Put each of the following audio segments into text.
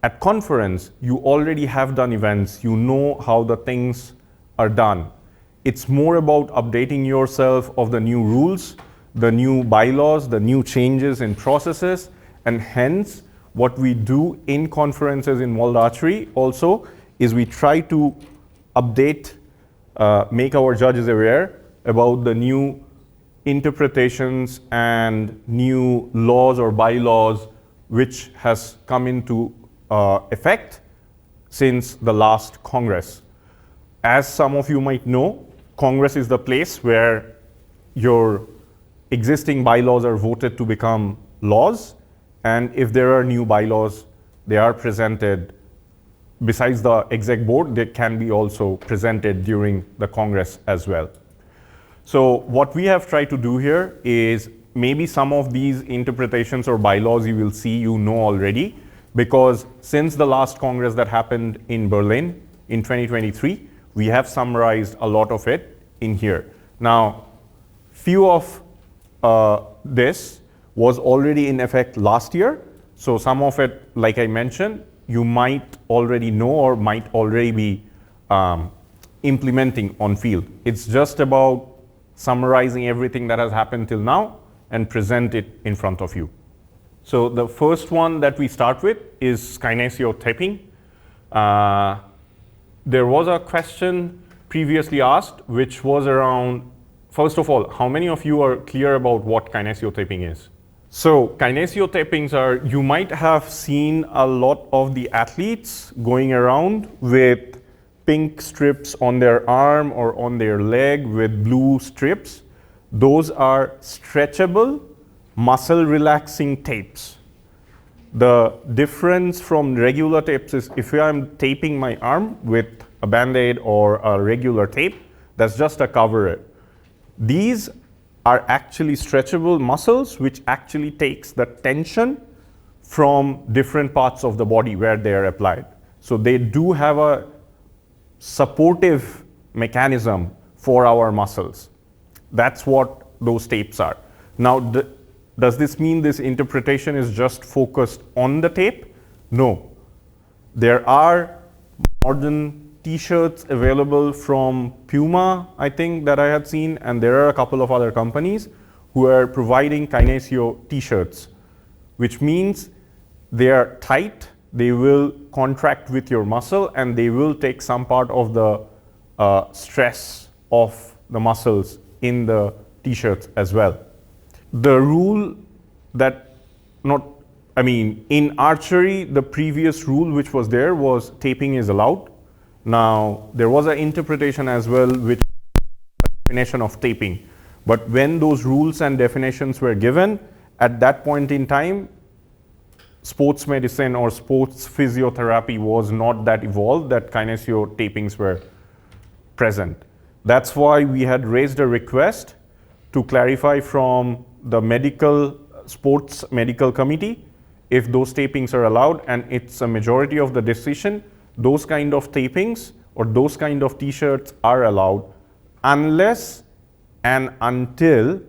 at conference, you already have done events, you know how the things are done. It's more about updating yourself of the new rules, the new bylaws, the new changes in processes, and hence what we do in conferences in World Archery also is we try to update, make our judges aware about the new interpretations and new laws or bylaws which has come into effect since the last Congress. As some of you might know, Congress is the place where your existing bylaws are voted to become laws, and if there are new bylaws, they are presented. Besides the exec board, they can be also presented during the Congress as well. So what we have tried to do here is maybe some of these interpretations or bylaws you will see you know already, because since the last Congress that happened in Berlin in 2023, we have summarized a lot of it in here. Now, few of this was already in effect last year. So some of it, like I mentioned, you might already know or might already be implementing on field. It's just about summarizing everything that has happened till now and present it in front of you. So the first one that we start with is kinesiotaping. There was a question previously asked, which was around, first of all, how many of you are clear about what kinesiotaping is? So kinesiotapings are, you might have seen a lot of the athletes going around with pink strips on their arm or on their leg with blue strips. Those are stretchable, muscle relaxing tapes. The difference from regular tapes is if I'm taping my arm with a Band-Aid or a regular tape, that's just a cover. These are actually stretchable muscles which actually takes the tension from different parts of the body where they are applied. So they do have a supportive mechanism for our muscles. That's what those tapes are. Now, does this mean this interpretation is just focused on the tape? No. There are modern t-shirts available from Puma, I think, that I had seen, and there are a couple of other companies who are providing kinesio t-shirts, which means they are tight, they will contract with your muscle, and they will take some part of the stress of the muscles in the t-shirts as well. The rule that in archery, the previous rule which was there was taping is allowed. Now, there was an interpretation as well which definition of taping. But when those rules and definitions were given, at that point in time, sports medicine or sports physiotherapy was not that evolved that kinesio tapings were present. That's why we had raised a request to clarify from the sports medical committee if those tapings are allowed, and it's a majority of the decision. Those kind of tapings or those kind of t-shirts are allowed unless and until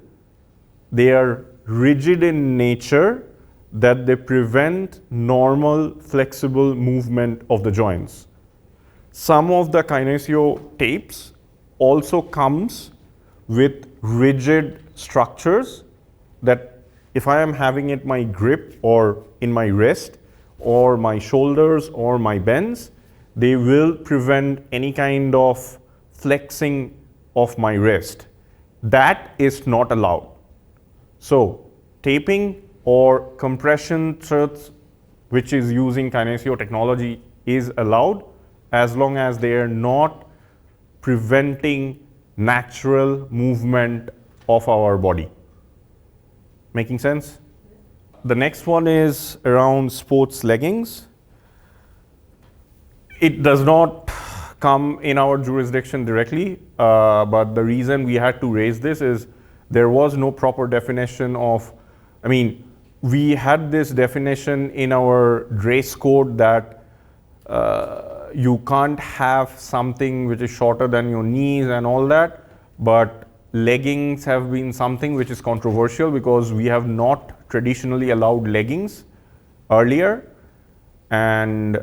they are rigid in nature, that they prevent normal flexible movement of the joints. Some of the kinesio tapes also comes with rigid structures that if I am having it my grip or in my wrist or my shoulders or my bends, they will prevent any kind of flexing of my wrist. That is not allowed. So taping or compression shirts which is using kinesio technology is allowed as long as they are not preventing natural movement of our body. Making sense? The next one is around sports leggings. It does not come in our jurisdiction directly, but the reason we had to raise this is there was no proper definition of, we had this definition in our dress code that you can't have something which is shorter than your knees and all that, but leggings have been something which is controversial because we have not traditionally allowed leggings earlier. and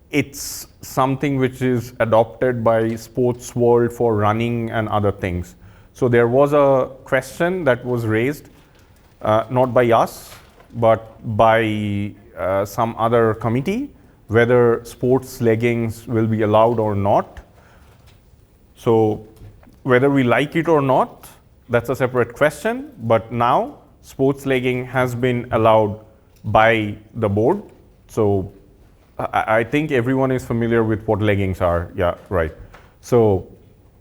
it's something which is adopted by sports world for running and other things. So there was a question that was raised, not by us, but by some other committee, whether sports leggings will be allowed or not. So whether we like it or not, that's a separate question, but now sports legging has been allowed by the board. So I think everyone is familiar with what leggings are. Yeah, right. So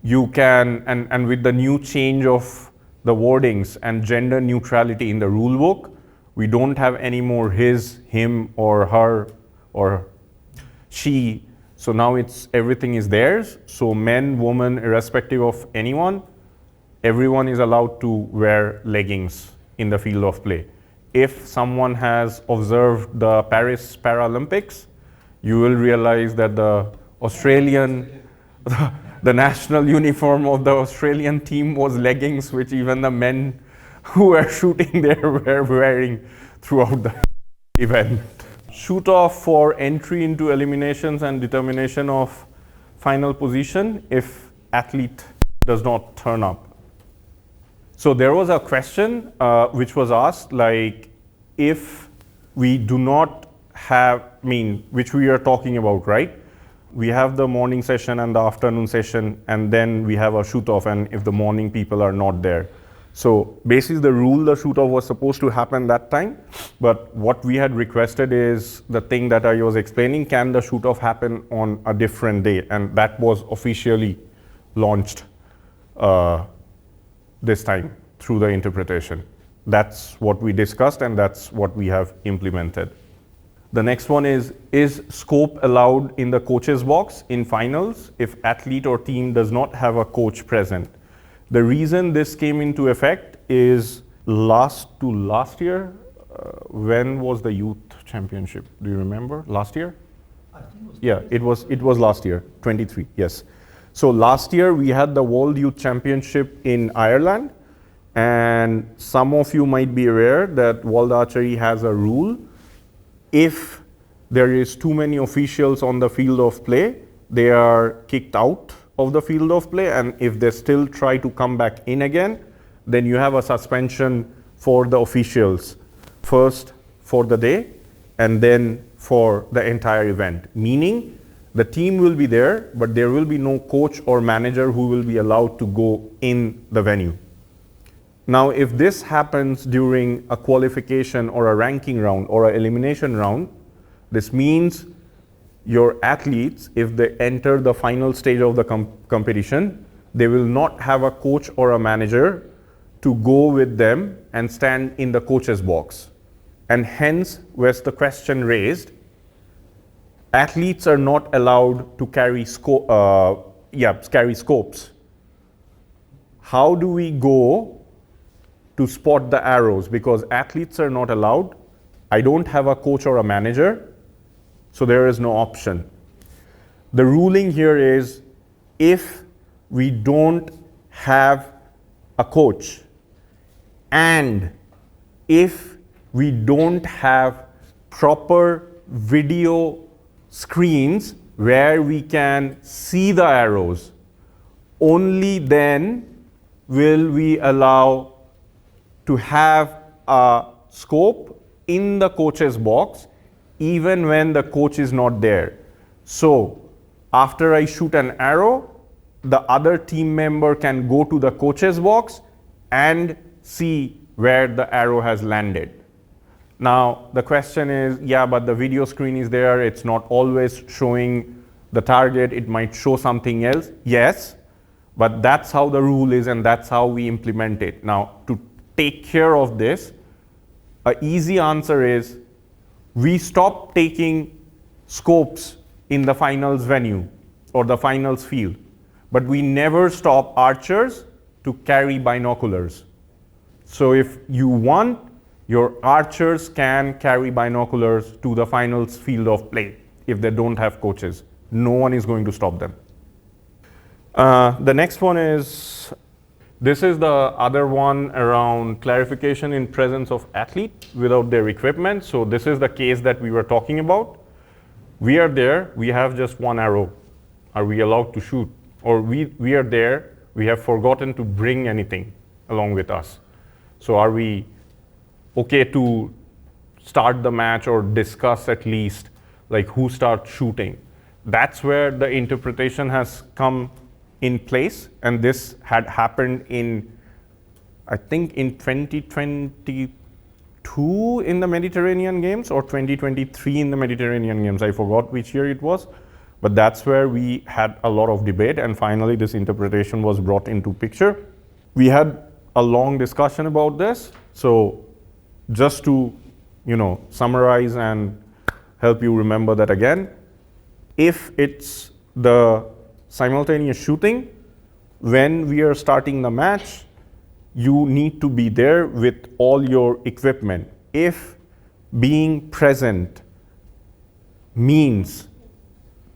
you can, and with the new change of the wordings and gender neutrality in the rule book, we don't have any more his, him, or her, or she. So now it's everything is theirs. So men, women, irrespective of anyone, everyone is allowed to wear leggings in the field of play. If someone has observed the Paris Paralympics, you will realize that the Australian, the national uniform of the Australian team was leggings, which even the men who were shooting there were wearing throughout the event. Shoot off for entry into eliminations and determination of final position if athlete does not turn up. So there was a question which was asked, like, if we do not have, which we are talking about, right? We have the morning session and the afternoon session, and then we have a shoot off, and if the morning people are not there. So basically the rule, the shoot off was supposed to happen that time, but what we had requested is the thing that I was explaining, can the shoot off happen on a different day? And that was officially launched this time through the interpretation. That's what we discussed, and that's what we have implemented. The next one is scope allowed in the coach's box in finals if athlete or team does not have a coach present? The reason this came into effect is last year. When was the youth championship? Do you remember? Last year? I think it was last year, 23, yes. So last year we had the World Youth Championship in Ireland, and some of you might be aware that World Archery has a rule. If there is too many officials on the field of play, they are kicked out of the field of play, and if they still try to come back in again, then you have a suspension for the officials, first for the day and then for the entire event. Meaning the team will be there, but there will be no coach or manager who will be allowed to go in the venue. Now, if this happens during a qualification or a ranking round or an elimination round, this means your athletes, if they enter the final stage of the competition, they will not have a coach or a manager to go with them and stand in the coach's box. And hence was the question raised, athletes are not allowed to carry scopes. How do we go to spot the arrows? Because athletes are not allowed. I don't have a coach or a manager, so there is no option. The ruling here is, if we don't have a coach and if we don't have proper video screens where we can see the arrows, only then will we allow to have a scope in the coach's box even when the coach is not there. So after I shoot an arrow, the other team member can go to the coach's box and see where the arrow has landed. Now the question is, yeah, but the video screen is there, it's not always showing the target, it might show something else. Yes, but that's how the rule is and that's how we implement it. Now, to take care of this, an easy answer is, we stop taking scopes in the finals venue or the finals field, but we never stop archers to carry binoculars. So if you want, your archers can carry binoculars to the finals field of play if they don't have coaches. No one is going to stop them. The next one is This is the other one around clarification in presence of athlete without their equipment. So this is the case that we were talking about. We are there, we have just one arrow. Are we allowed to shoot? Or we are there, we have forgotten to bring anything along with us. So are we okay to start the match or discuss at least like who starts shooting? That's where the interpretation has come in place, and this had happened in, I think in 2022 in the Mediterranean Games or 2023 in the Mediterranean Games. I forgot which year it was, but that's where we had a lot of debate, and finally this interpretation was brought into picture. We had a long discussion about this, so just to summarize and help you remember that again, if it's the simultaneous shooting, when we are starting the match, you need to be there with all your equipment. If being present means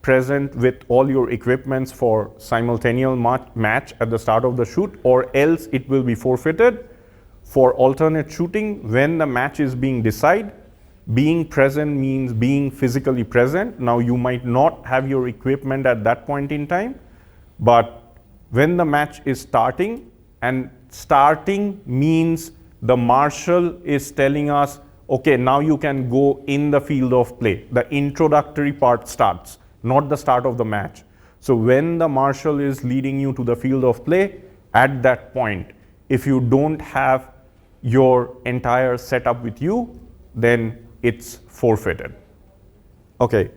present with all your equipments for simultaneous match at the start of the shoot, or else it will be forfeited. For alternate shooting, when the match is being decided, being present means being physically present. Now you might not have your equipment at that point in time, but when the match is starting, and starting means the marshal is telling us, okay, now you can go in the field of play. The introductory part starts, not the start of the match. So when the marshal is leading you to the field of play, at that point, if you don't have your entire setup with you, then it's forfeited. Okay,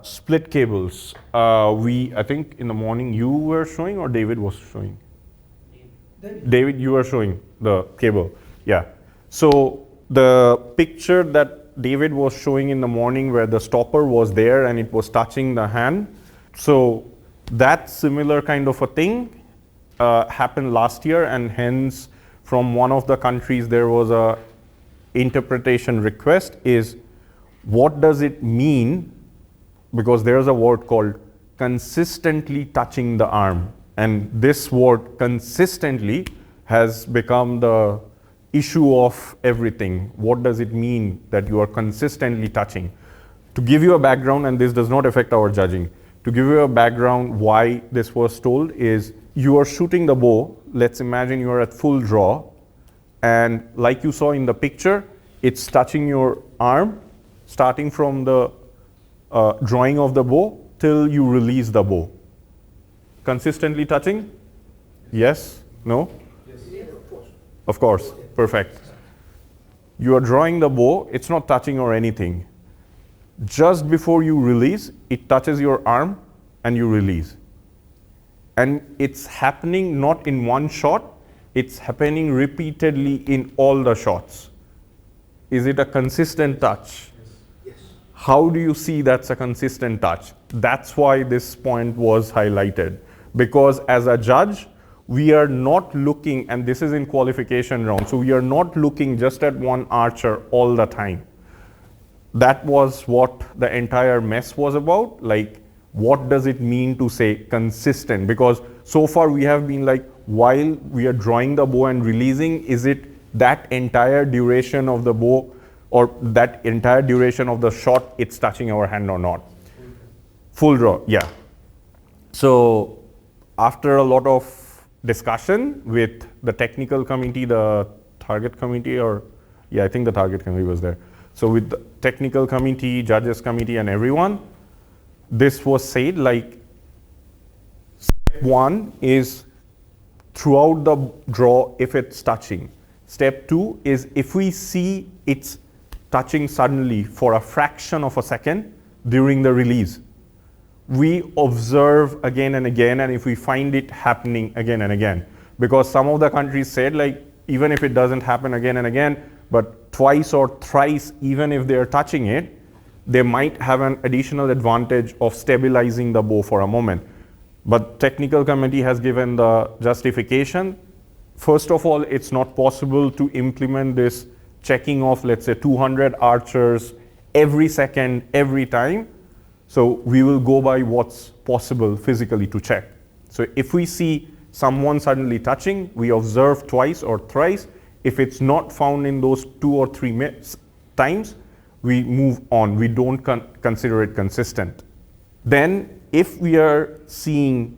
split cables. I think in the morning you were showing or David was showing? David, you were showing the cable. Yeah. So the picture that David was showing in the morning where the stopper was there and it was touching the hand. So that similar kind of a thing happened last year, and hence from one of the countries there was a interpretation request is what does it mean, because there's a word called consistently touching the arm, and this word consistently has become the issue of everything. What does it mean that you are consistently touching? To give you a background, and this does not affect our judging, to give you a background why this was told is you are shooting the bow. Let's imagine you are at full draw, and like you saw in the picture, it's touching your arm starting from the drawing of the bow till you release the bow. Consistently touching? Yes? No? Yes, of course. Of course. Perfect. You are drawing the bow, it's not touching or anything. Just before you release, it touches your arm and you release. And it's happening not in one shot, it's happening repeatedly in all the shots. Is it a consistent touch? Yes. How do you see that's a consistent touch? That's why this point was highlighted. Because as a judge, we are not looking, and this is in qualification round, so we are not looking just at one archer all the time. That was what the entire mess was about. Like, what does it mean to say consistent? Because so far we have been like, while we are drawing the bow and releasing, is it that entire duration of the bow or that entire duration of the shot it's touching our hand or not? Full draw, yeah. So after a lot of discussion with the technical committee, the target committee, or yeah, I think the target committee was there. So with the technical committee, judges committee and everyone, this was said like, step one is throughout the draw if it's touching. Step two is if we see it's touching suddenly for a fraction of a second during the release, we observe again and again, and if we find it happening again and again, because some of the countries said like, even if it doesn't happen again and again, but twice or thrice, even if they're touching it, they might have an additional advantage of stabilizing the bow for a moment. But technical committee has given the justification. First of all, it's not possible to implement this checking of, let's say, 200 archers every second, every time. So we will go by what's possible physically to check. So if we see someone suddenly touching, we observe twice or thrice. If it's not found in those 2 or 3 times, we move on. We don't consider it consistent. Then if we are seeing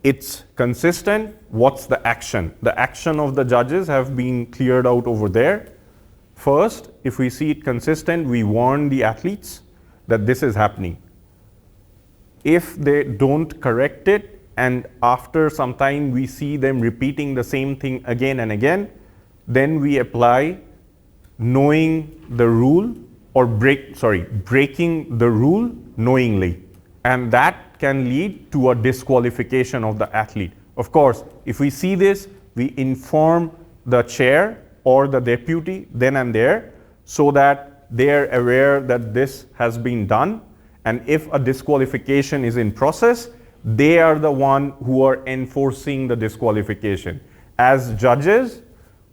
it's consistent, what's the action? The action of the judges have been cleared out over there. First, if we see it consistent, we warn the athletes that this is happening. If they don't correct it, and after some time we see them repeating the same thing again and again, then we apply knowing the rule or breaking the rule knowingly. And that can lead to a disqualification of the athlete. Of course, if we see this, we inform the chair or the deputy then and there so that they are aware that this has been done. And if a disqualification is in process, they are the one who are enforcing the disqualification. As judges,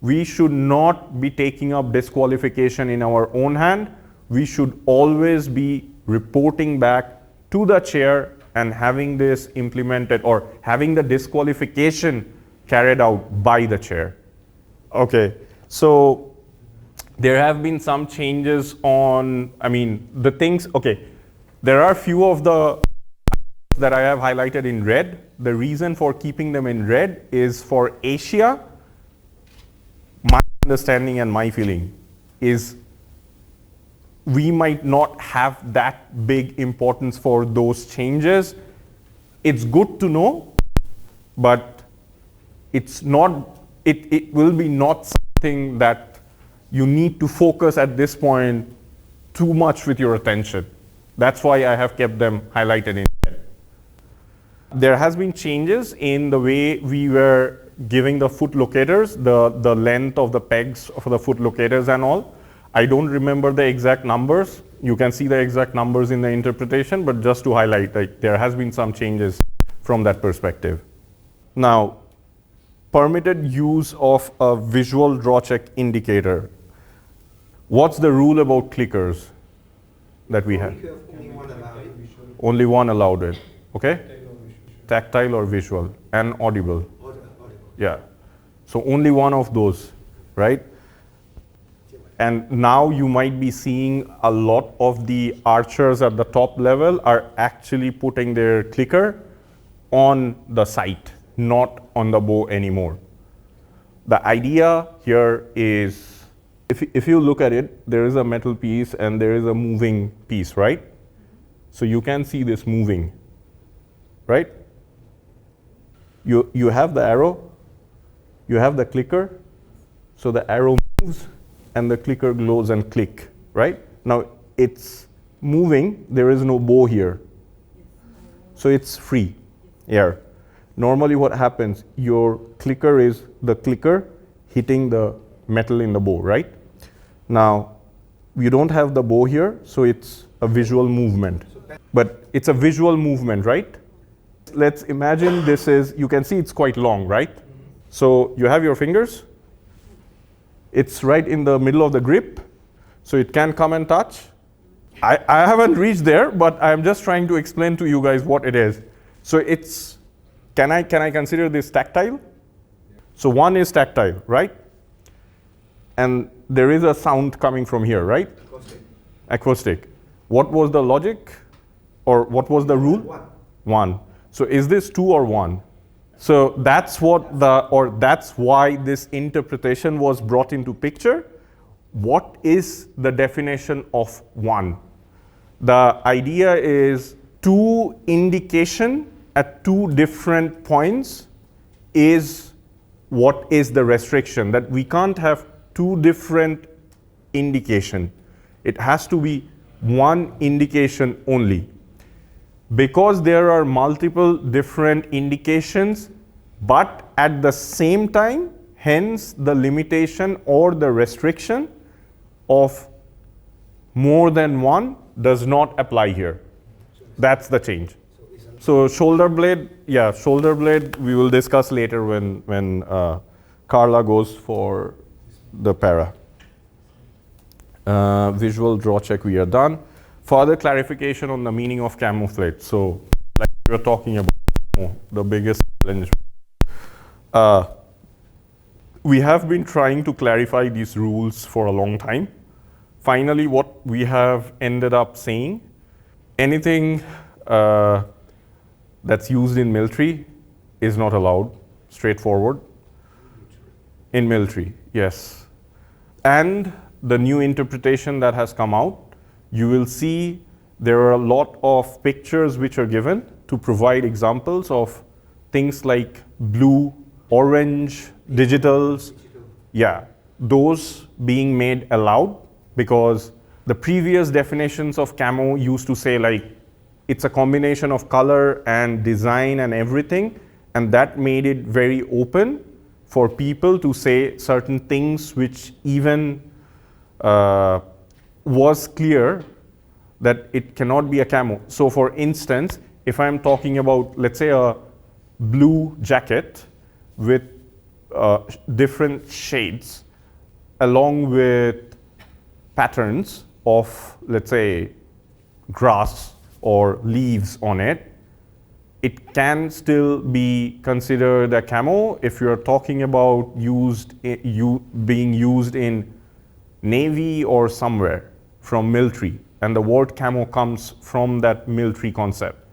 we should not be taking up disqualification in our own hand. We should always be reporting back to the chair and having this implemented or having the disqualification carried out by the chair. Okay, so there have been some changes on, the things, okay, there are few of the that I have highlighted in red. The reason for keeping them in red is for Asia, my understanding and my feeling is we might not have that big importance for those changes. It's good to know, but it's not, it will be not something that you need to focus at this point too much with your attention. That's why I have kept them highlighted in red. There has been changes in the way we were giving the foot locators, the length of the pegs for the foot locators and all. I don't remember the exact numbers. You can see the exact numbers in the interpretation, but just to highlight, like, there has been some changes from that perspective. Now, permitted use of a visual draw check indicator. What's the rule about clickers that we have? Only one allowed it. Okay? Tactile or visual and audible. Yeah. So only one of those, right? And now you might be seeing a lot of the archers at the top level are actually putting their clicker on the sight, not on the bow anymore. The idea here is, if you look at it, there is a metal piece and there is a moving piece, right? So you can see this moving, right? You have the arrow, you have the clicker, so the arrow moves and the clicker glows and click, right? Now it's moving, there is no bow here. So it's free air. Normally what happens, your clicker is the clicker hitting the metal in the bow, right? Now you don't have the bow here, so it's a visual movement. But it's a visual movement, right? Let's imagine this is, you can see it's quite long, right? So you have your fingers. It's right in the middle of the grip, so it can come and touch. I haven't reached there, but I'm just trying to explain to you guys what it is. So it's, can I consider this tactile? So one is tactile, right? And there is a sound coming from here, right? Acoustic. What was the logic? Or what was the rule? One. So is this 2 or 1? So that's what that's why this interpretation was brought into picture. What is the definition of 1? The idea is 2 indication at 2 different points is what is the restriction, that we can't have 2 different indication. It has to be 1 indication only. Because there are multiple different indications, but at the same time, hence the limitation or the restriction of more than 1 does not apply here. That's the change. So shoulder blade, we will discuss later when Carla goes for the para. Visual draw check, we are done. Further clarification on the meaning of camouflage. So, like we were talking about, the biggest challenge Uh, we have been trying to clarify these rules for a long time. Finally, what we have ended up saying, anything that's used in military is not allowed, straightforward. In military, yes. And the new interpretation that has come out, you will see there are a lot of pictures which are given to provide examples of things like blue, orange, digitals. Yeah, those being made allowed, because the previous definitions of camo used to say like it's a combination of color and design and everything, and that made it very open for people to say certain things which even was clear that it cannot be a camo. So for instance, if I'm talking about, let's say, a blue jacket with different shades along with patterns of, let's say, grass or leaves on it, it can still be considered a camo if you're talking about being used in Navy or somewhere from military, and the word camo comes from that military concept.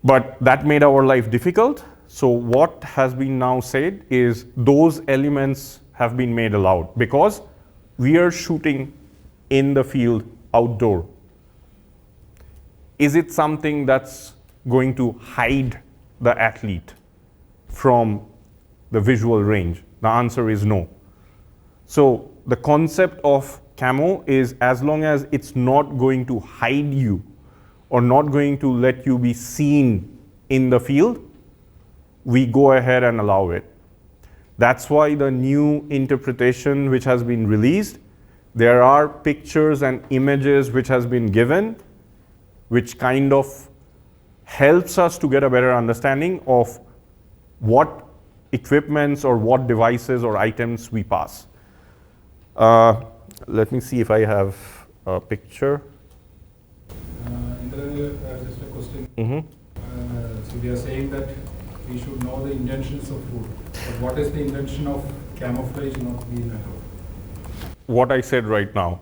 But that made our life difficult. So what has been now said is those elements have been made allowed because we are shooting in the field outdoor. Is it something that's going to hide the athlete from the visual range? The answer is no. So the concept of camo is as long as it's not going to hide you or not going to let you be seen in the field, we go ahead and allow it. That's why the new interpretation which has been released, there are pictures and images which has been given, which kind of helps us to get a better understanding of what equipments or what devices or items we pass. Let me see if I have a picture. Indranil, just a question. So we are saying that we should know the intentions of food. But what is the intention of camouflage not being allowed? What I said right now.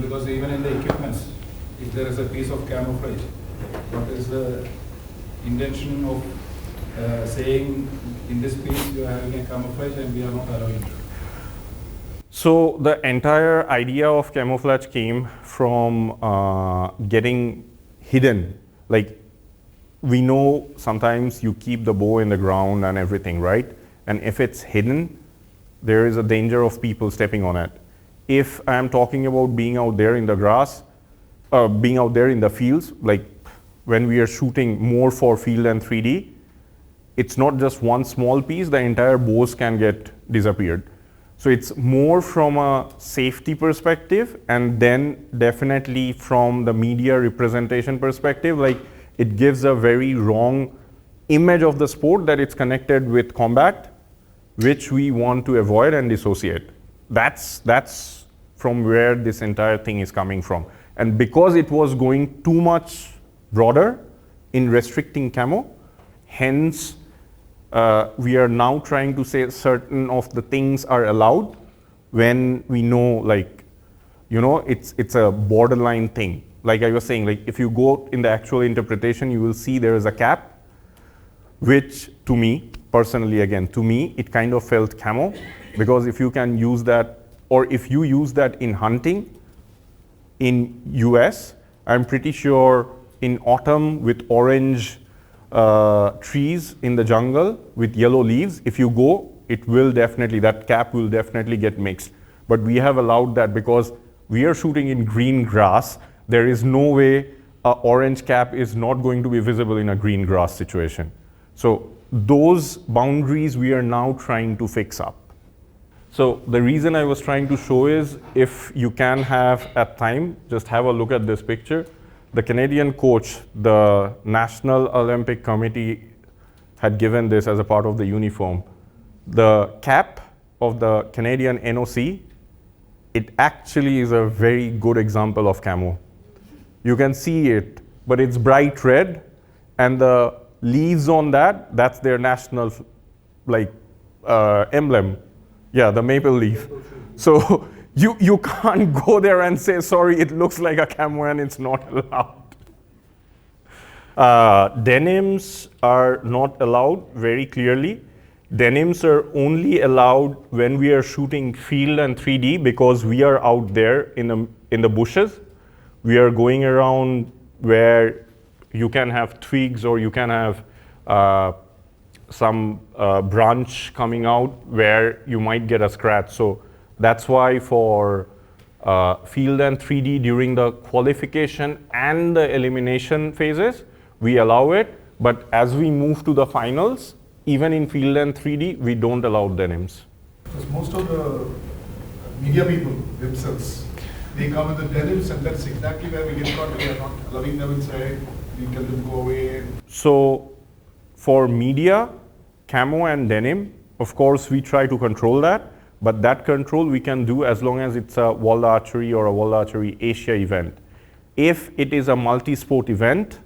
Because even in the equipments, if there is a piece of camouflage, what is the intention of saying in this piece you are having a camouflage and we are not allowing it? So the entire idea of camouflage came from getting hidden. Like, we know sometimes you keep the bow in the ground and everything, right? And if it's hidden, there is a danger of people stepping on it. If I'm talking about being out there in the grass, being out there in the fields, like when we are shooting more for field and 3D, it's not just one small piece, the entire bows can get disappeared. So it's more from a safety perspective, and then definitely from the media representation perspective, like it gives a very wrong image of the sport that it's connected with combat, which we want to avoid and dissociate. That's from where this entire thing is coming from. And because it was going too much broader in restricting camo, hence we are now trying to say certain of the things are allowed when we know, like, you know, it's a borderline thing. Like I was saying, like if you go in the actual interpretation, you will see there is a cap, which to me, personally, again, to me, it kind of felt camo, because if you can use that, or if you use that in hunting in US, I'm pretty sure in autumn with orange trees in the jungle with yellow leaves, if you go, it will definitely, that cap will definitely get mixed. But we have allowed that because we are shooting in green grass. There is no way an orange cap is not going to be visible in a green grass situation. So those boundaries we are now trying to fix up. So the reason I was trying to show is, if you can have at time, just have a look at this picture. The Canadian coach, the National Olympic Committee had given this as a part of the uniform. The cap of the Canadian NOC, it actually is a very good example of camo. You can see it, but it's bright red, and the leaves on that, that's their national, like, emblem. Yeah, the maple leaf. So you can't go there and say, sorry, it looks like a camo and it's not allowed. Denims are not allowed very clearly. Denims are only allowed when we are shooting field and 3D because we are out there in the bushes. We are going around where you can have twigs or you can have some branch coming out where you might get a scratch. So that's why for field and 3D during the qualification and the elimination phases, we allow it. But as we move to the finals, even in field and 3D, we don't allow denims. Because most of the media people themselves, they come with the denims, and that's exactly where we get caught. We are not allowing them inside. We tell them go away. So for media, camo and denim, of course, we try to control that. But that control we can do as long as it's a World Archery or a World Archery Asia event. If it is a multi-sport event,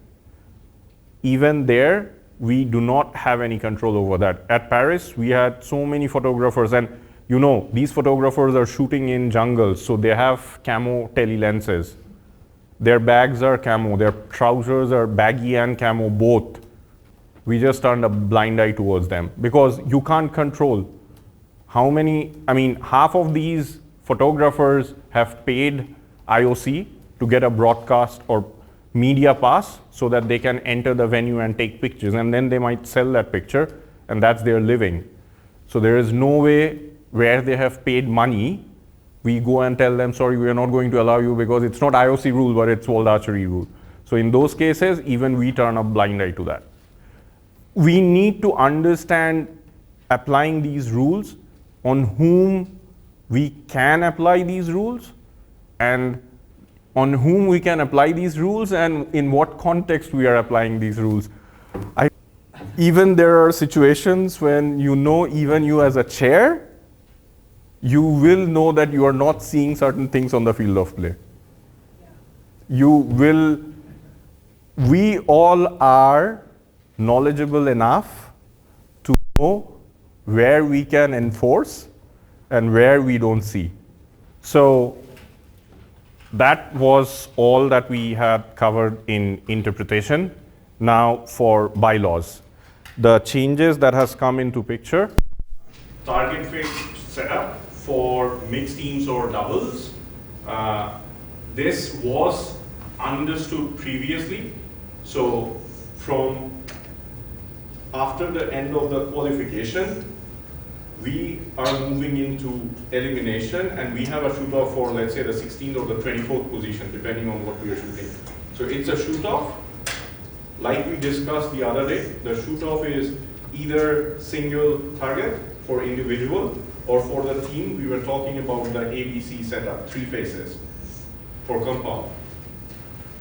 even there, we do not have any control over that. At Paris, we had so many photographers, and you know, these photographers are shooting in jungles, so they have camo tele lenses. Their bags are camo, their trousers are baggy and camo both. We just turned a blind eye towards them because you can't control how many, I mean, half of these photographers have paid IOC to get a broadcast or media pass so that they can enter the venue and take pictures, and then they might sell that picture, and that's their living. So there is no way where they have paid money, we go and tell them, sorry, we are not going to allow you because it's not IOC rule, but it's World Archery rule. So in those cases, even we turn a blind eye to that. We need to understand applying these rules, on whom we can apply these rules, and on whom we can apply these rules, and in what context we are applying these rules. Even there are situations when you know, even you as a chair, you will know that you are not seeing certain things on the field of play. You will, we all are knowledgeable enough to know where we can enforce and where we don't see. So that was all that we had covered in interpretation. Now for bylaws. The changes that has come into picture. Target face setup for mixed teams or doubles. This was understood previously. So from after the end of the qualification, we are moving into elimination, and we have a shoot-off for, let's say, the 16th or the 24th position, depending on what we are shooting. So it's a shoot-off. Like we discussed the other day, the shoot-off is either single target for individual, or for the team, we were talking about the ABC setup, 3 faces for compound.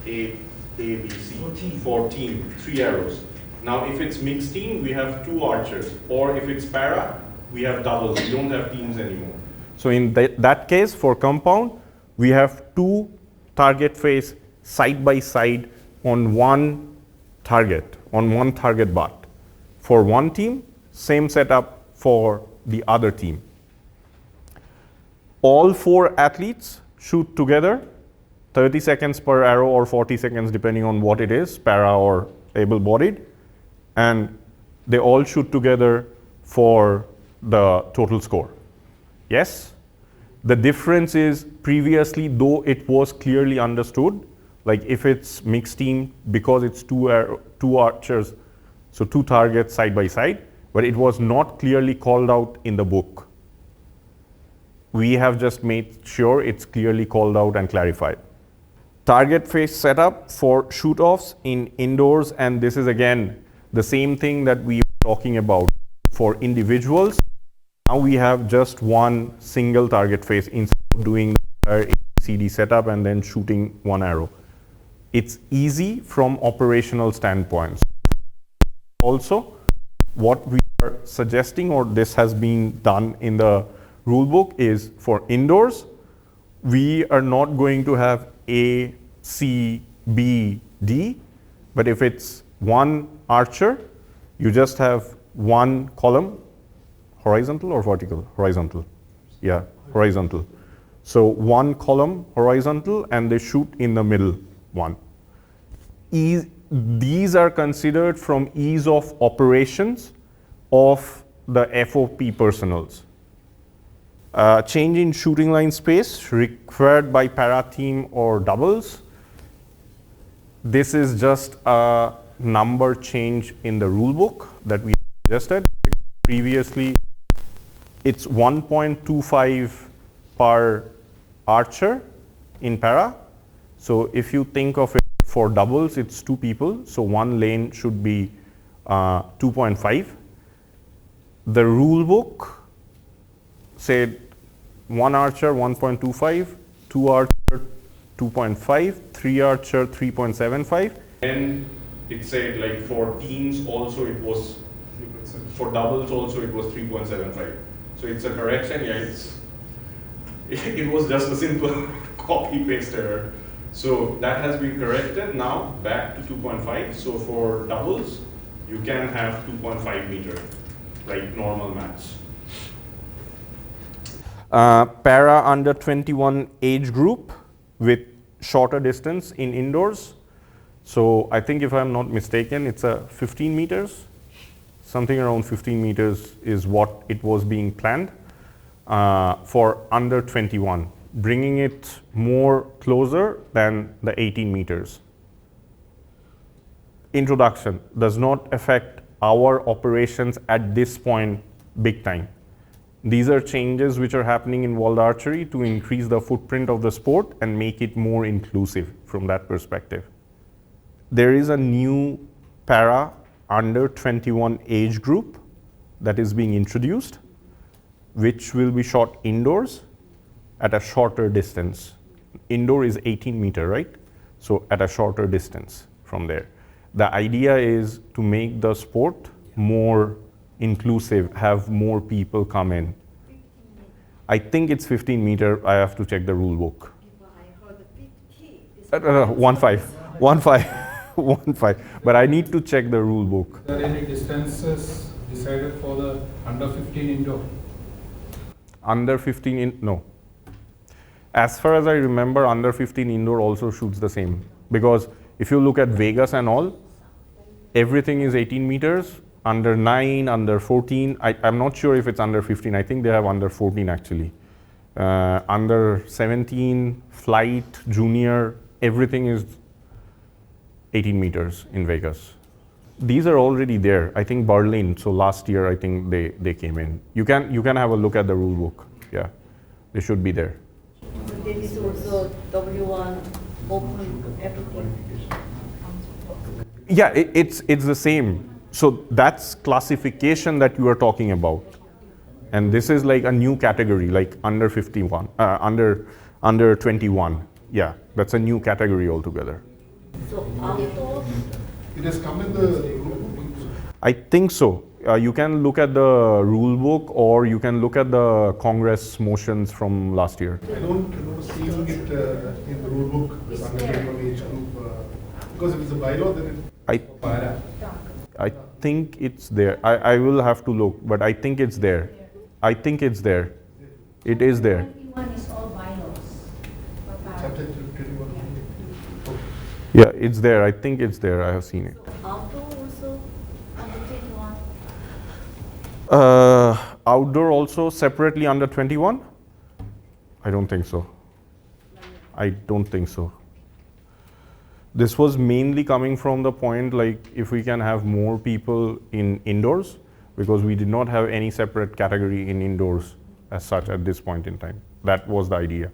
A, B, C, for team, 3 arrows. Now if it's mixed team, we have 2 archers, or if it's para, we have doubles, we don't have teams anymore. So in that case, for compound, we have 2 target face side by side on one target butt. For one team, same setup for the other team. All 4 athletes shoot together, 30 seconds per arrow or 40 seconds depending on what it is, para or able-bodied, and they all shoot together for the total score. Yes? The difference is previously, though it was clearly understood, like if it's mixed team, because it's 2 archers, so 2 targets side by side, but it was not clearly called out in the book. We have just made sure it's clearly called out and clarified. Target face setup for shoot-offs in indoors, and this is again the same thing that we were talking about for individuals. Now we have just one single target face instead of doing the ABCD setup and then shooting 1 arrow. It's easy from operational standpoints. Also, what we are suggesting, or this has been done in the rule book, is for indoors, we are not going to have A, C, B, D, but if it's 1 archer, you just have 1 column, Horizontal or vertical? Horizontal. Yeah, horizontal. So one column horizontal and they shoot in the middle one. These are considered from ease of operations of the FOP personals. Change in shooting line space required by para team or doubles. This is just a number change in the rule book that we suggested. Previously, it's 1.25 per archer in para. So if you think of it for doubles, it's 2 people. So one lane should be 2.5. The rule book said 1 archer 1.25, 2 archer 2.5, 3 archer 3.75. And it said like for teams also it was, for doubles also it was 3.75. So it's a correction, yeah, it was just a simple copy paste error. So that has been corrected, now back to 2.5. So for doubles, you can have 2.5 meter, like normal mats. Para under 21 age group with shorter distance in indoors. So I think if I'm not mistaken, it's a 15 meters. Something around 15 meters is what it was being planned for under 21, bringing it more closer than the 18 meters. Introduction does not affect our operations at this point big time. These are changes which are happening in walled archery to increase the footprint of the sport and make it more inclusive from that perspective. There is a new para under 21 age group that is being introduced, which will be shot indoors at a shorter distance. Indoor is 18 meter, right? So at a shorter distance from there. The idea is to make the sport more inclusive, have more people come in. I think it's 15 meter. I have to check the rule book. I heard 1.5. But I need to check the rule book. Are there any distances decided for the under 15 indoor? Under 15 no. As far as I remember, under 15 indoor also shoots the same. Because if you look at Vegas and all, everything is 18 meters. Under 9, under 14, I'm not sure if it's under 15. I think they have under 14 actually. Under 17, flight, junior, everything is 18 meters in Vegas. These are already there. I think Berlin, so last year I think they came in. You can have a look at the rule book. Yeah, they should be there. There is also W1 open everything. Yeah, it's the same. So that's classification that you are talking about, and this is like a new category, like under 51, under 21. Yeah, that's a new category altogether. So outdoors, It has come in the rule book. I think so. You can look at the rule book, or you can look at the Congress motions from last year. I don't remember seeing it in the rule book, this under 21 age group, because if it's a bylaw, then I think it's there. I will have to look, but I think it's there. I think it's there. It is there. 21 is all bylaws. chapter 21. Yeah, it's there. I think it's there. I have seen it. outdoor also under 21. Outdoor also separately under 21? I don't think so. I don't think so. This was mainly coming from the point like if we can have more people in indoors, because we did not have any separate category in indoors as such at this point in time. That was the idea.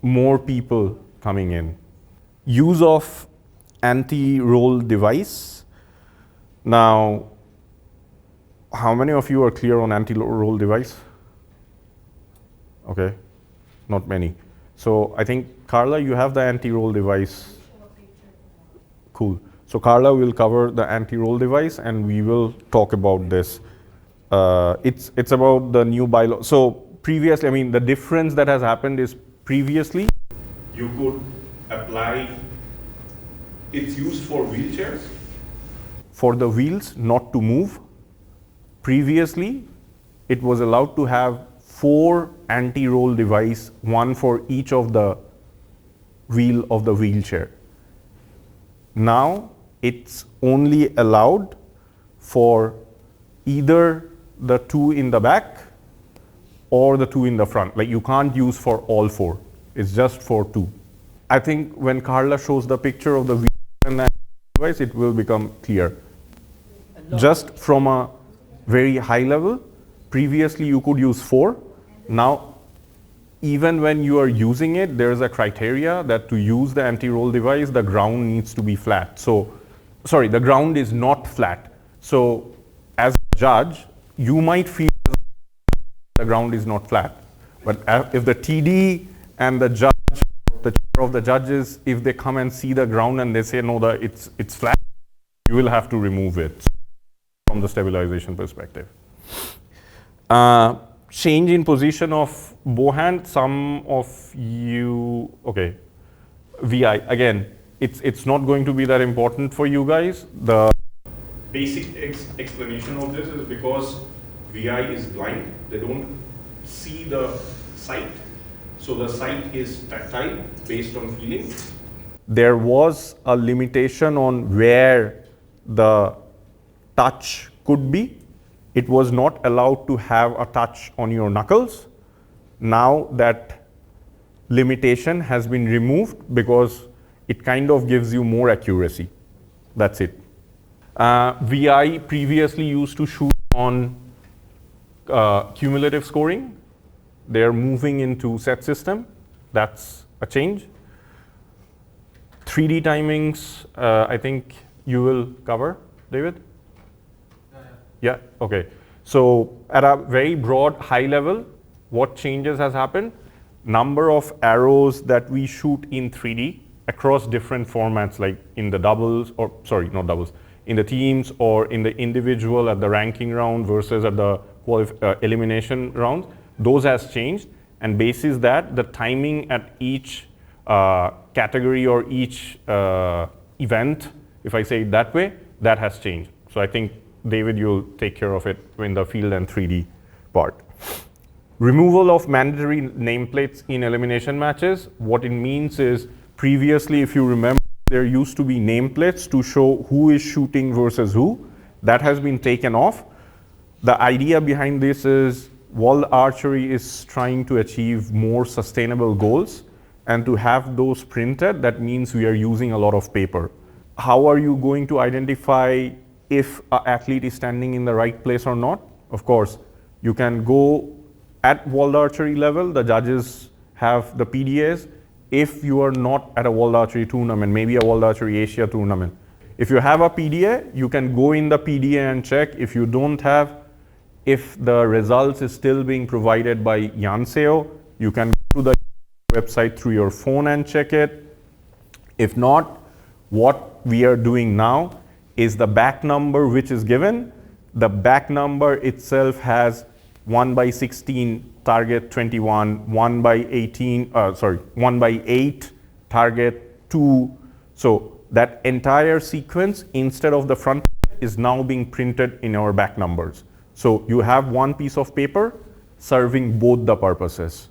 More people coming in. Use of anti-roll device. Now, how many of you are clear on anti-roll device? Okay, not many. So I think, Carla, you have the anti-roll device. Cool. So Carla will cover the anti-roll device and we will talk about this. It's about the new bylaw. So previously, I mean, the difference that has happened is previously you could apply, it's used for wheelchairs, for the wheels not to move. Previously, it was allowed to have 4 anti-roll device, one for each of the wheel of the wheelchair. Now it's only allowed for either the 2 in the back or the 2 in the front. Like you can't use for all 4. It's just for 2. I think when Carla shows the picture of the wheel and the device, it will become clear. Just from a very high level, previously you could use 4. Now, even when you are using it, there is a criteria that to use the anti-roll device, the ground needs to be flat. So, sorry, the ground is not flat. So, as a judge, you might feel the ground is not flat. But if the TD and the judge, the chair of the judges, if they come and see the ground and they say, no, it's flat, you will have to remove it from the stabilization perspective. Change in position of bow hand, some of you, okay, VI, again, it's not going to be that important for you guys. The basic explanation of this is because VI is blind, they don't see the sight, so the sight is tactile based on feeling. There was a limitation on where the touch could be. It was not allowed to have a touch on your knuckles. Now that limitation has been removed because it kind of gives you more accuracy. That's it. VI previously used to shoot on cumulative scoring. They're moving into set system. That's a change. 3D timings, I think you will cover, David? Yeah, okay. So at a very broad high level, what changes has happened? Number of arrows that we shoot in 3D across different formats, like in the doubles, or sorry, not doubles, in the teams or in the individual at the ranking round versus at the elimination round, those has changed. And basis that, the timing at each category or each event, if I say it that way, that has changed. So I think David, you'll take care of it in the field and 3D part. Removal of mandatory nameplates in elimination matches. What it means is previously, if you remember, there used to be nameplates to show who is shooting versus who. That has been taken off. The idea behind this is World Archery is trying to achieve more sustainable goals, and to have those printed, that means we are using a lot of paper. How are you going to identify if an athlete is standing in the right place or not? Of course, you can go at World Archery level, the judges have the PDAs. If you are not at a World Archery tournament, maybe a World Archery Asia tournament, if you have a PDA, you can go in the PDA and check. If you don't have, if the results is still being provided by Yanseo, you can go to the website through your phone and check it. If not, what we are doing now is the back number which is given. The back number itself has 1/16 target 21, 1/18, 1/8 target 2. So that entire sequence, instead of the front, is now being printed in our back numbers. So you have one piece of paper serving both the purposes.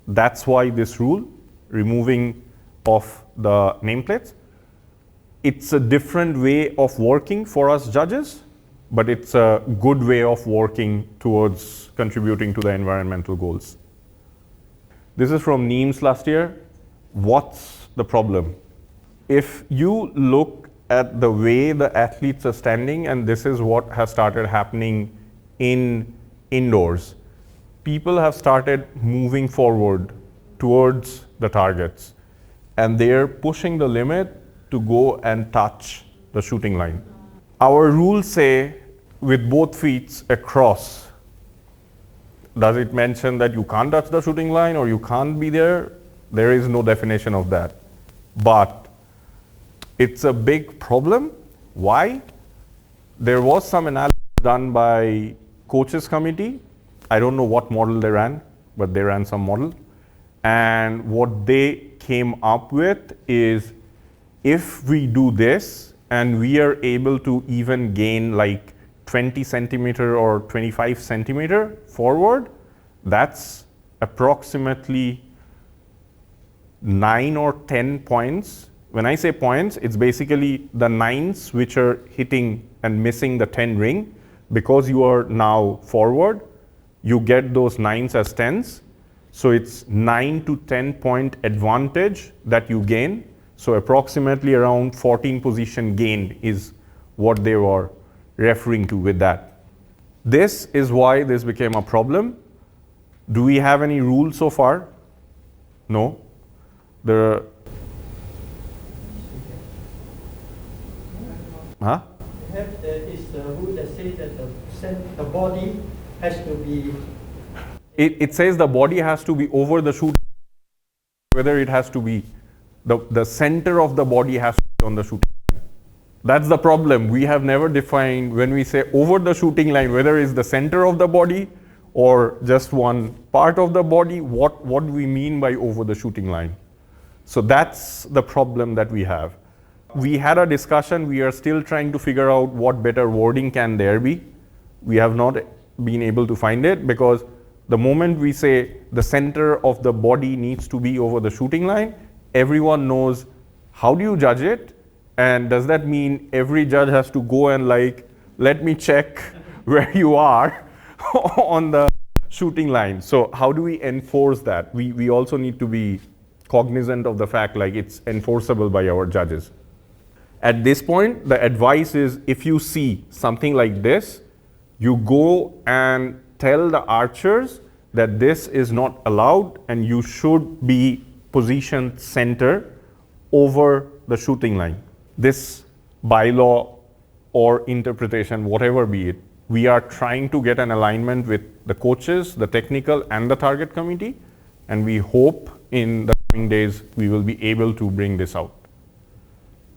That's why this rule, removing of the nameplates. It's a different way of working for us judges, but it's a good way of working towards contributing to the environmental goals. This is from NEAMS last year. What's the problem? If you look at the way the athletes are standing, and this is what has started happening in indoors, people have started moving forward towards the targets, and they're pushing the limit to go and touch the shooting line. Our rules say with both feet across. Does it mention that you can't touch the shooting line or you can't be there? There is no definition of that. But it's a big problem. Why? There was some analysis done by coaches committee. I don't know what model they ran, but they ran some model. And what they came up with is, if we do this and we are able to even gain like 20 centimeter or 25 centimeter forward, that's approximately 9 or 10 points. When I say points, it's basically the 9s which are hitting and missing the 10 ring. Because you are now forward, you get those 9s as 10s. So it's 9 to 10 point advantage that you gain. So approximately around 14 position gained is what they were referring to with that. This is why this became a problem. Do we have any rules so far? No. Huh? There is a rule that says that the body has to be... It says the body has to be over the shooting, whether it has to be, the center of the body has to be on the shooting line. That's the problem. We have never defined, when we say over the shooting line, whether it's the center of the body or just one part of the body, what do we mean by over the shooting line? So that's the problem that we have. We had a discussion, we are still trying to figure out what better wording can there be. We have not been able to find it, because the moment we say the center of the body needs to be over the shooting line, everyone knows how do you judge it, and does that mean every judge has to go and let me check where you are on the shooting line. So how do we enforce that? We also need to be cognizant of the fact it's enforceable by our judges. At this point, the advice is, if you see something like this, you go and tell the archers that this is not allowed and you should be positioned center over the shooting line. This bylaw or interpretation, whatever be it, we are trying to get an alignment with the coaches, the technical and the target committee, and we hope in the coming days we will be able to bring this out.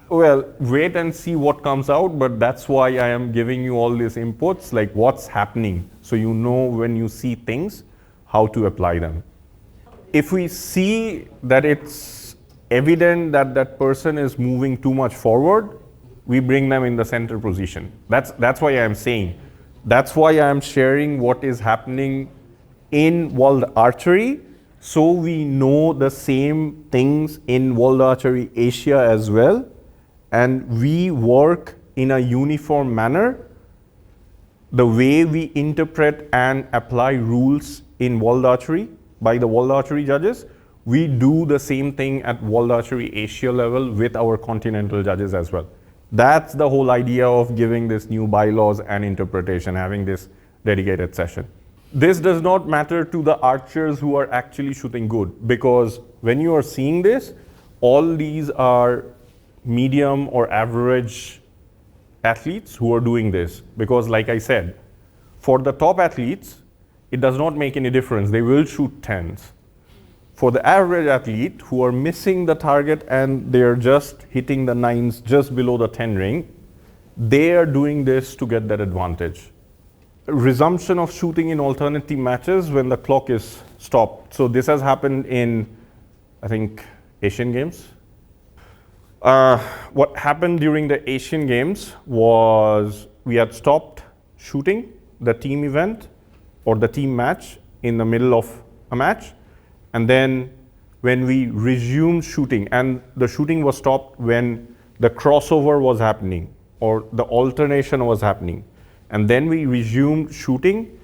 Well, wait and see what comes out, but that's why I am giving you all these inputs, like what's happening, so you know when you see things, how to apply them. If we see that it's evident that that person is moving too much forward, we bring them in the center position. That's why I am saying. That's why I am sharing what is happening in World Archery, so we know the same things in World Archery Asia as well. And we work in a uniform manner. The way we interpret and apply rules in World Archery by the World Archery judges, we do the same thing at World Archery Asia level with our continental judges as well. That's the whole idea of giving this new bylaws and interpretation, having this dedicated session. This does not matter to the archers who are actually shooting good, because when you are seeing this, all these are medium or average athletes who are doing this, because like I said, for the top athletes, it does not make any difference. They will shoot 10s. For the average athlete who are missing the target and they're just hitting the 9s just below the 10 ring, they are doing this to get that advantage. Resumption of shooting in alternative matches when the clock is stopped. So this has happened in, I think, Asian Games. What happened during the Asian Games was we had stopped shooting the team event or the team match in the middle of a match, and then when we resumed shooting, and the shooting was stopped when the crossover was happening or the alternation was happening, and then we resumed shooting,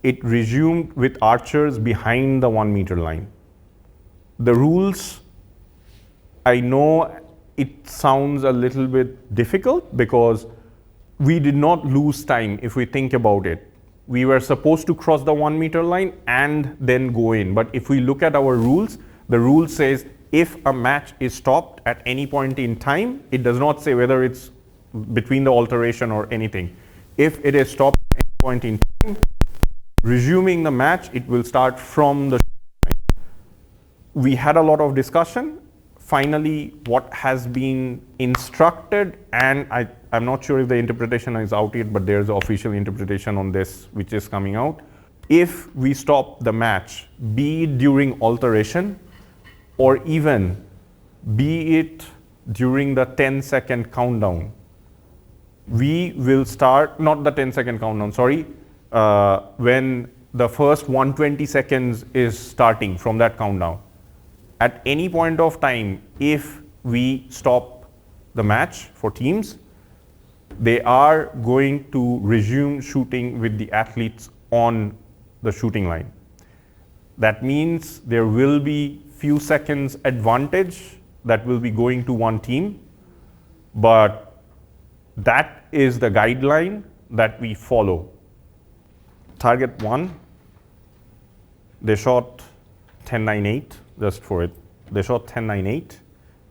it resumed with archers behind the 1 meter line. The rules, I know it sounds a little bit difficult because we did not lose time if we think about it. We were supposed to cross the 1 meter line and then go in. But if we look at our rules, the rule says if a match is stopped at any point in time, it does not say whether it's between the alteration or anything. If it is stopped at any point in time, resuming the match, it will start from the line. We had a lot of discussion. Finally, what has been instructed, and I'm not sure if the interpretation is out yet, but there's an official interpretation on this which is coming out. If we stop the match, be it during alteration or even be it during the 10-second countdown, we will start, not the 10-second countdown, sorry, when the first 120 seconds is starting from that countdown. At any point of time, if we stop the match for teams, they are going to resume shooting with the athletes on the shooting line. That means there will be few seconds advantage that will be going to one team, but that is the guideline that we follow. Target 1, they shot 10.98, just for it. They shot 10.98.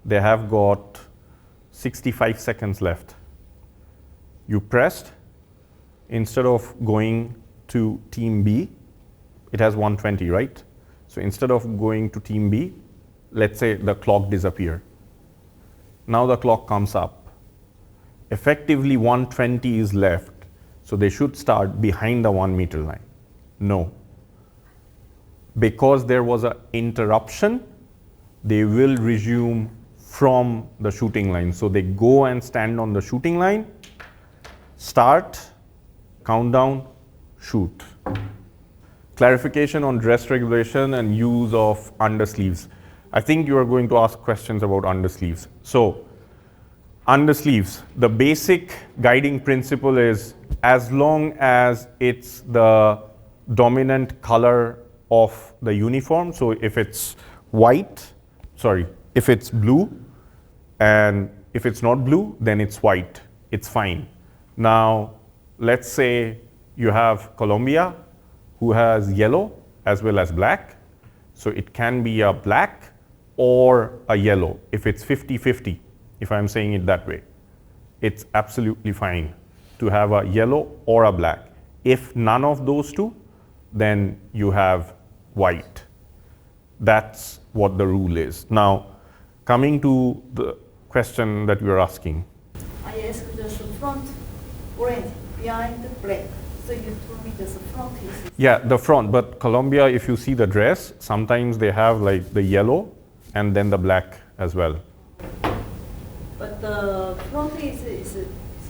They have got 65 seconds left. You pressed, instead of going to team B, it has 120, right? So instead of going to team B, let's say the clock disappear. Now the clock comes up. Effectively 120 is left, so they should start behind the 1 meter line. No. Because there was an interruption, they will resume from the shooting line. So they go and stand on the shooting line, start, countdown, shoot. Clarification on dress regulation and use of undersleeves. I think you are going to ask questions about undersleeves. So, undersleeves, the basic guiding principle is as long as it's the dominant color of the uniform. So if it's if it's blue, and if it's not blue, then it's white, it's fine. Now, let's say you have Colombia, who has yellow as well as black. So it can be a black or a yellow. If it's 50-50, if I'm saying it that way, it's absolutely fine to have a yellow or a black. If none of those two, then you have white. That's what the rule is. Now, coming to the question that you are asking. I asked just the front orange, behind the black. So you told me just the front is. Yeah, the front, but Colombia, if you see the dress, sometimes they have like the yellow and then the black as well. But the front is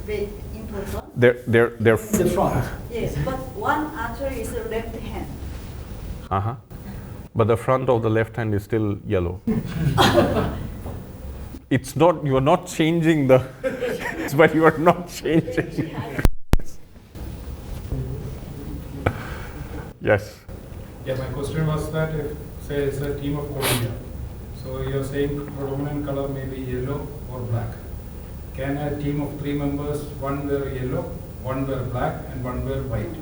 very important. They're The front. Yes, but one actually is the left hand. uh-huh. But the front of the left hand is still yellow. It's not, you are not changing the, but you are not changing. Yes. Yeah, my question was that if, say, it's a team of Colombia, so you're saying predominant color may be yellow or black. Can a team of 3 members, one wear yellow, one wear black, and one wear white?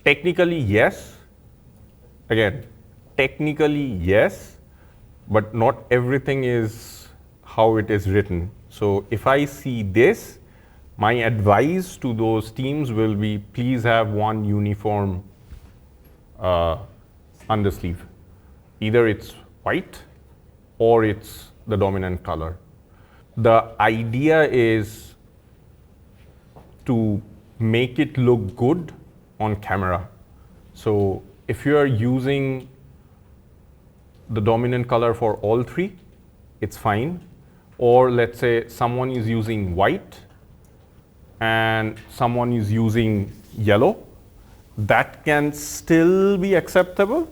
Technically, yes. Again, technically, yes, but not everything is how it is written. So if I see this, my advice to those teams will be, please have one uniform undersleeve. Either it's white or it's the dominant color. The idea is to make it look good on camera. So if you are using the dominant color for all 3, it's fine. Or let's say someone is using white and someone is using yellow, that can still be acceptable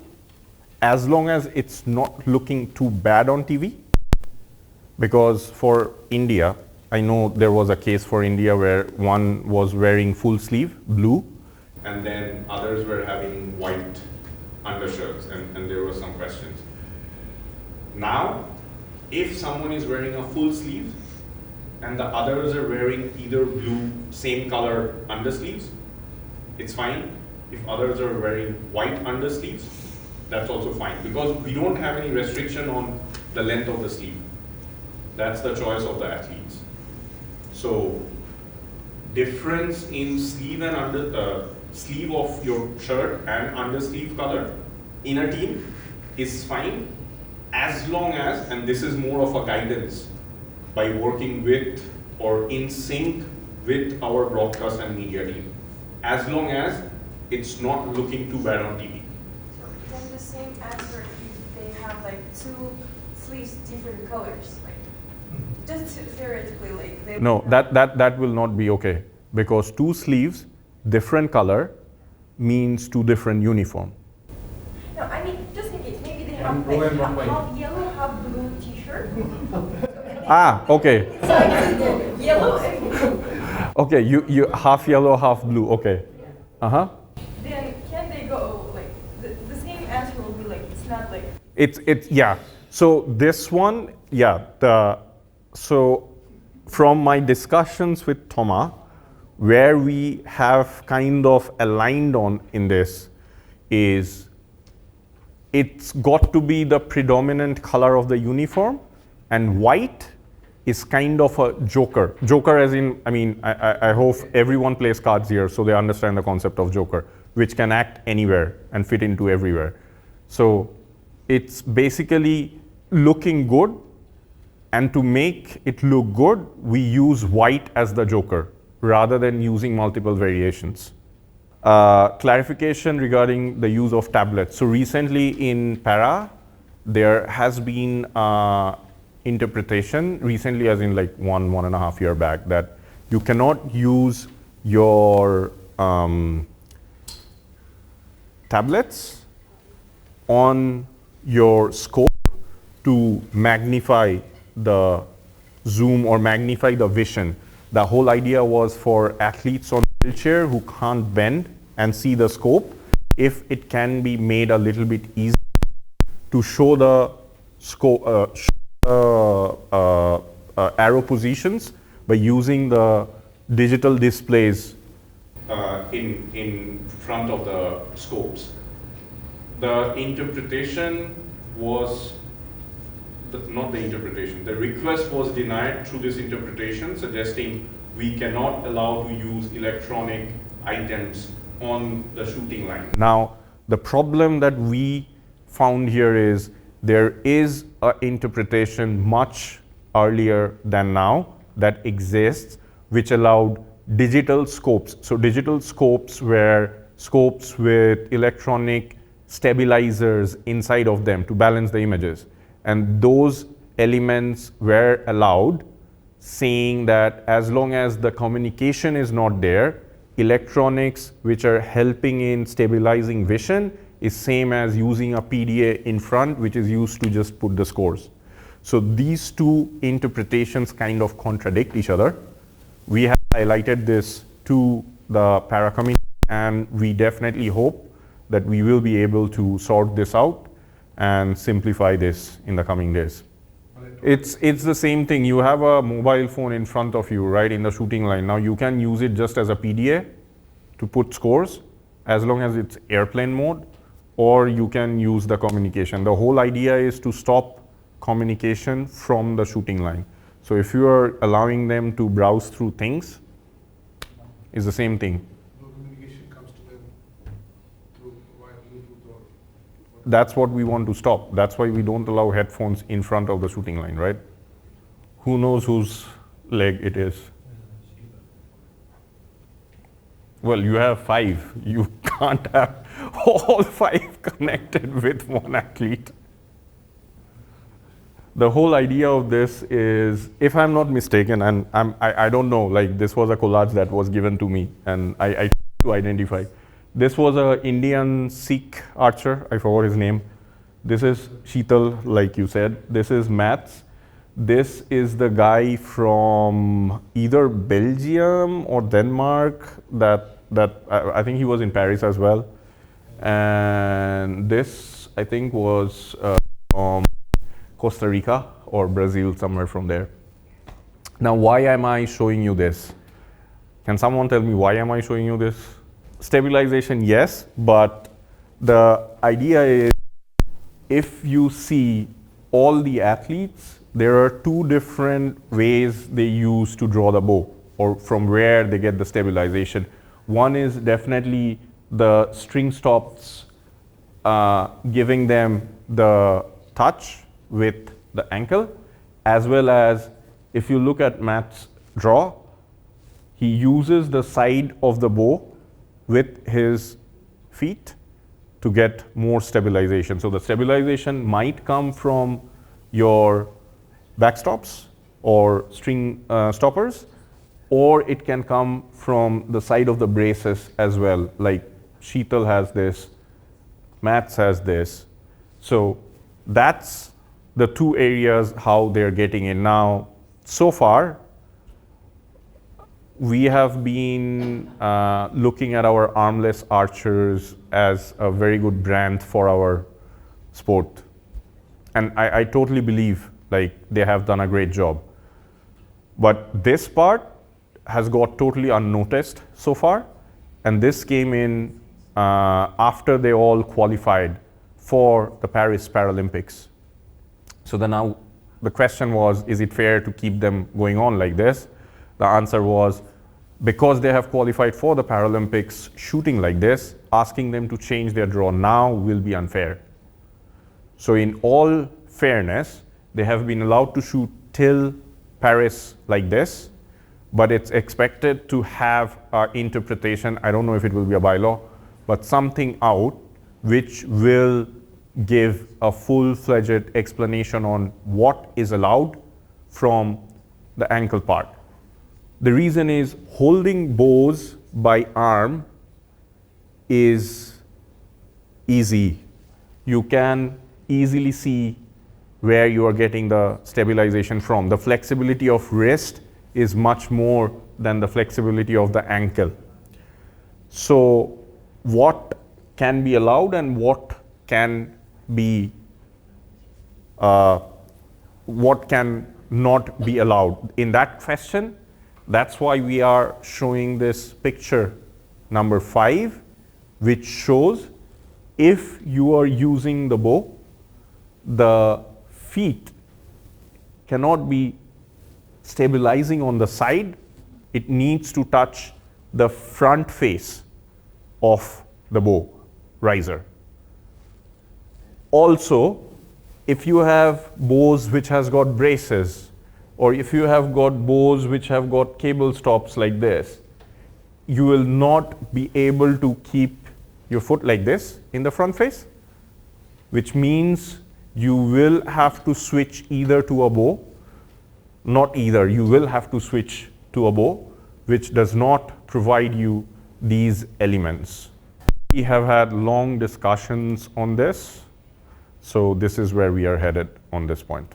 as long as it's not looking too bad on TV. Because for India, I know there was a case for India where one was wearing full sleeve, blue, and then others were having white undershirts, and there were some questions. Now, if someone is wearing a full sleeve and the others are wearing either blue, same color undersleeves, it's fine. If others are wearing white undersleeves, that's also fine, because we don't have any restriction on the length of the sleeve. That's the choice of the athletes. So, difference in sleeve and sleeve of your shirt and undersleeve color in a team is fine, as long as, and this is more of a guidance by working with or in sync with our broadcast and media team, as long as it's not looking too bad on TV. Then the same answer if they have like 2 sleeves different colors, like just theoretically, like they No, that will not be okay, because two sleeves, different color, means two different uniform. No, I mean just in case maybe they One have blue like and one white. half yellow, half blue T-shirt. Ah, okay. So yellow and blue. Okay, you half yellow, half blue. Okay. Uh-huh. Then can they go like the same answer will be like it's not like It's yeah. So this one, yeah. So from my discussions with Thomas, where we have kind of aligned on in this is it's got to be the predominant color of the uniform, and white is kind of a joker. Joker as in, I mean, I hope everyone plays cards here so they understand the concept of joker, which can act anywhere and fit into everywhere. So it's basically looking good, and to make it look good, we use white as the joker rather than using multiple variations. Clarification regarding the use of tablets. So recently in para, there has been interpretation, recently as in like 1.5 years back, that you cannot use your tablets on your scope to magnify the zoom or magnify the vision. The whole idea was for athletes on wheelchair who can't bend and see the scope, if it can be made a little bit easier to show the scope, arrow positions by using the digital displays in front of the scopes. The interpretation was not the interpretation. The request was denied through this interpretation, suggesting we cannot allow to use electronic items on the shooting line. Now, the problem that we found here is there is an interpretation much earlier than now that exists, which allowed digital scopes. So digital scopes were scopes with electronic stabilizers inside of them to balance the images. And those elements were allowed, saying that as long as the communication is not there, electronics which are helping in stabilizing vision is same as using a PDA in front, which is used to just put the scores. So these two interpretations kind of contradict each other. We have highlighted this to the para community, and we definitely hope that we will be able to sort this out and simplify this in the coming days. It's the same thing. You have a mobile phone in front of you, right, in the shooting line. Now you can use it just as a PDA to put scores, as long as it's airplane mode, or you can use the communication. The whole idea is to stop communication from the shooting line. So if you are allowing them to browse through things, it's the same thing. No communication comes to them through via Bluetooth or. That's what we want to stop. That's why we don't allow headphones in front of the shooting line, right? Who knows whose leg it is? Well, you have 5. You can't have all 5 connected with one athlete. The whole idea of this is, if I'm not mistaken, and I don't know, like this was a collage that was given to me, and I tried to identify. This was an Indian Sikh archer, I forgot his name. This is Sheetal, like you said. This is Mats. This is the guy from either Belgium or Denmark that I think he was in Paris as well. And this, I think, was from Costa Rica or Brazil, somewhere from there. Now, why am I showing you this? Can someone tell me why am I showing you this? Stabilization, yes, but the idea is, if you see all the athletes, there are 2 different ways they use to draw the bow, or from where they get the stabilization. One is definitely the string stops giving them the touch with the ankle, as well as if you look at Matt's draw, he uses the side of the bow with his feet to get more stabilization. So the stabilization might come from your backstops, or string stoppers, or it can come from the side of the braces as well, like Sheetal has this, Mats has this. So that's the two areas how they're getting in. Now, so far, we have been looking at our armless archers as a very good brand for our sport. And I totally believe like they have done a great job. But this part has got totally unnoticed so far. And this came in after they all qualified for the Paris Paralympics. So then now the question was, is it fair to keep them going on like this? The answer was, because they have qualified for the Paralympics shooting like this, asking them to change their draw now will be unfair. So in all fairness, they have been allowed to shoot till Paris like this, but it's expected to have an interpretation, I don't know if it will be a bylaw, but something out which will give a full-fledged explanation on what is allowed from the ankle part. The reason is holding bows by arm is easy. You can easily see where you are getting the stabilization from. The flexibility of wrist is much more than the flexibility of the ankle. So what can be allowed and what can be, what can not be allowed? In that question, that's why we are showing this picture number 5, which shows if you are using the bow, the feet cannot be stabilizing on the side. It needs to touch the front face of the bow riser. Also, if you have bows which has got braces, or if you have got bows which have got cable stops like this, you will not be able to keep your foot like this in the front face, which means you will have to switch either to a bow, not either, you will have to switch to a bow which does not provide you these elements. We have had long discussions on this, so this is where we are headed on this point.